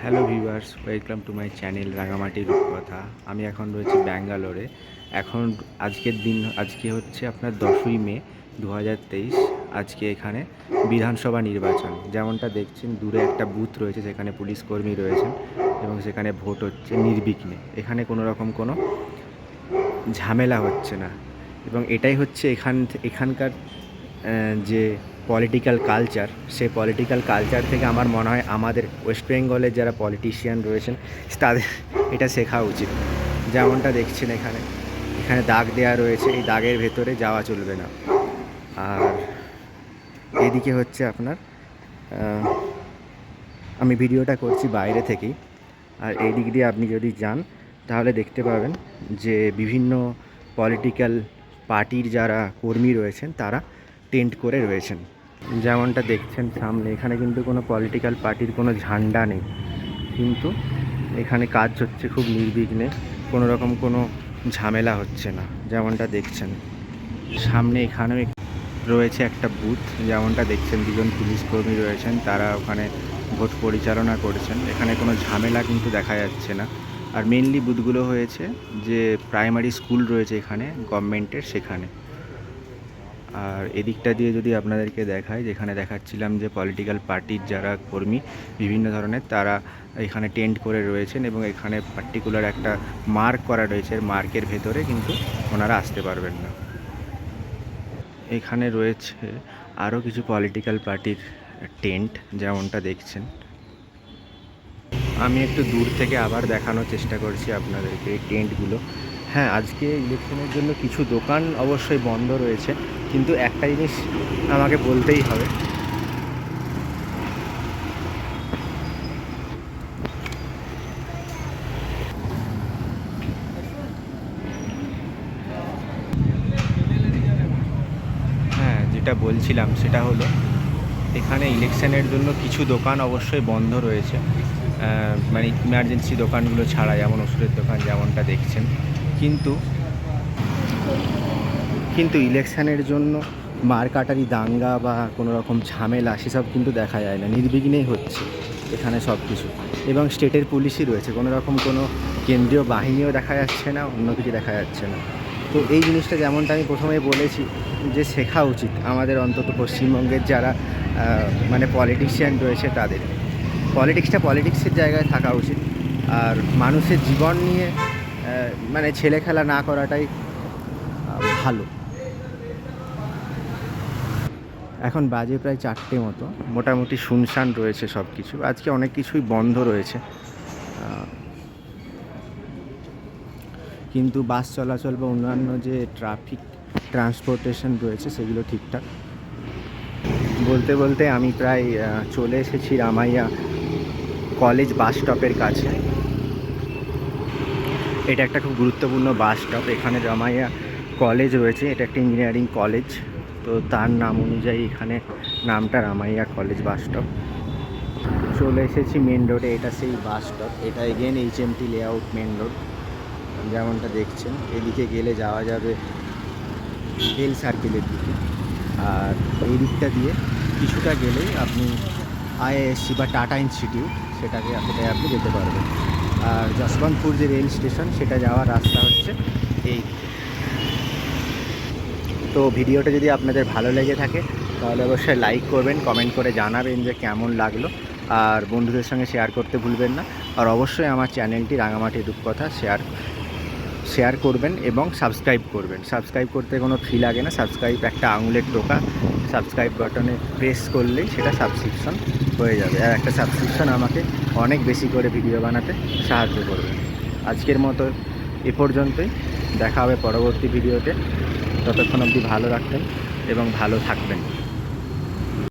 Hello viewers, welcome to my channel রাঙামাটির রূপকথা। আমি এখন রয়েছি ব্যাঙ্গালোরে। আজকে হচ্ছে আপনার 10ই মে 2023। আজকে এখানে বিধানসভা নির্বাচন। যেমনটা দেখছেন দূরে একটা বুথ রয়েছে, যেখানে পুলিশ কর্মী রয়েছেন এবং সেখানে ভোট হচ্ছে নির্বিঘ্নে। এখানে কোনো রকম কোনো ঝামেলা হচ্ছে না এবং এটাই হচ্ছে এখানকার যে পলিটিক্যাল কালচার, সেই পলিটিক্যাল কালচার থেকে আমার মনে হয় আমাদের ওয়েস্ট বেঙ্গলের যারা পলিটিশিয়ান রয়েছেন তাদের এটা শেখা উচিত। যেমনটা দেখছেন এখানে দাগ দেওয়া রয়েছে, এই দাগের ভেতরে যাওয়া চলবে না। আর এদিকে হচ্ছে আপনার আমি ভিডিওটা করছি বাইরে থেকেই, আর এই দিক দিয়ে আপনি যদি যান তাহলে দেখতে পাবেন যে বিভিন্ন পলিটিক্যাল পার্টির যারা কর্মী রয়েছেন তারা টেন্ট করে রয়েছেন। যেমনটা দেখছেন সামনে, এখানে কিন্তু কোনো পলিটিক্যাল পার্টির কোনো ঝান্ডা নেই, কিন্তু এখানে কাজ হচ্ছে খুব নির্বিঘ্নে, কোনো রকম কোনো ঝামেলা হচ্ছে না। যেমনটা দেখছেন সামনে এখানে রয়েছে একটা বুথ, যেমনটা দেখছেন দুজন পুলিশ কর্মী রয়েছেন, তারা ওখানে ভোট পরিচালনা করছেন। এখানে কোনো ঝামেলা কিন্তু দেখা যাচ্ছে না। আর মেনলি বুথগুলো হয়েছে যে প্রাইমারি স্কুল রয়েছে এখানে গভর্নমেন্টের, সেখানে। আর এদিকটা দিয়ে যদি আপনাদেরকে দেখায়, যেখানে দেখাচ্ছিলাম যে পলিটিক্যাল পার্টির যারা কর্মী বিভিন্ন ধরনের, তারা এখানে টেন্ট করে রয়েছেন এবং এখানে পার্টিকুলার একটা মার্ক করা রয়েছে, মার্কের ভেতরে কিন্তু ওনারা আসতে পারবেন না। এখানে রয়েছে আরও কিছু পলিটিক্যাল পার্টির টেন্ট, যেমনটা দেখছেন। আমি একটু দূর থেকে আবার দেখানোর চেষ্টা করছি আপনাদেরকে এই টেন্টগুলো। হ্যাঁ, আজকে ইলেকশনের জন্য কিছু দোকান অবশ্যই বন্ধ রয়েছে, কিন্তু একটা জিনিস আমাকে বলতেই হবে, হ্যাঁ যেটা বলছিলাম সেটা হলো এখানে ইলেকশনের জন্য কিছু দোকান অবশ্যই বন্ধ রয়েছে, মানে ইমার্জেন্সি দোকানগুলো ছাড়া, যেমন ওষুধের দোকান যেমনটা দেখছেন। কিন্তু ইলেকশনের জন্য মারকাটারি দাঙ্গা বা কোনো রকম ঝামেলা সেসব কিন্তু দেখা যায় না, নির্বিঘ্নেই হচ্ছে এখানে সব কিছু। এবং স্টেটের পুলিশই রয়েছে, কোনো রকম কোনো কেন্দ্রীয় বাহিনীও দেখা যাচ্ছে না, অন্য কিছু দেখা যাচ্ছে না। তো এই জিনিসটা যেমনটা আমি প্রথমেই বলেছি যে শেখা উচিত আমাদের, অন্তত পশ্চিমবঙ্গের যারা মানে পলিটিশিয়ান রয়েছে তাদের। পলিটিক্সের জায়গায় থাকা উচিত, আর মানুষের জীবন নিয়ে মানে ছেলে খেলা না করাটাই ভালো। এখন বাজে প্রায় 4টে মতো, মোটামুটি শুনশান রয়েছে সব কিছু। আজকে অনেক কিছুই বন্ধ রয়েছে, কিন্তু বাস চলাচল বা অন্যান্য যে ট্রান্সপোর্টেশন রয়েছে সেগুলো ঠিকঠাক। বলতে বলতে আমি প্রায় চলে এসেছি রামাইয়া কলেজ বাস স্টপের কাছে। এটা একটা খুব গুরুত্বপূর্ণ বাস স্টপ, এখানে রামাইয়া কলেজ রয়েছে, এটা একটা ইঞ্জিনিয়ারিং কলেজ, তো তার নাম অনুযায়ী এখানে নামটা রামাইয়া কলেজ বাস স্টপ। চলে এসেছি মেন রোডে, এটা সেই বাস স্টপ, এটা again HMT layout main road. যেমনটা দেখছেন এদিকে গেলে যাওয়া যাবে রেল সার্কেলের দিকে, আর এই দিকটা দিয়ে কিছুটা গেলেই আপনি IISc বা টাটা ইনস্টিটিউট সেটাকে আপনি যেতে পারবেন। আর যশবন্তপুর যে রেল স্টেশন, সেটা যাওয়ার রাস্তা হচ্ছে এই। তো ভিডিওটা যদি আপনাদের ভালো লেগে থাকে তাহলে অবশ্যই লাইক করবেন, কমেন্ট করে জানাবেন যে কেমন লাগলো, আর বন্ধুদের সঙ্গে শেয়ার করতে ভুলবেন না। আর অবশ্যই আমার চ্যানেলটি রাঙামাটির রূপকথা শেয়ার করবেন এবং সাবস্ক্রাইব করবেন। সাবস্ক্রাইব করতে কোনো ফি লাগে না, সাবস্ক্রাইব একটা আঙুলের টোকা, সাবস্ক্রাইব বাটনে প্রেস করলেই সেটা সাবস্ক্রিপশন হয়ে যাবে, আর একটা সাবস্ক্রিপশন আমাকে অনেক বেশি করে ভিডিও বানাতে সাহায্য করবে। আজকের মতো এ পর্যন্তই, দেখা হবে পরবর্তী ভিডিওতে। ততক্ষণ অবধি ভালো রাখবেন এবং ভালো থাকবেন।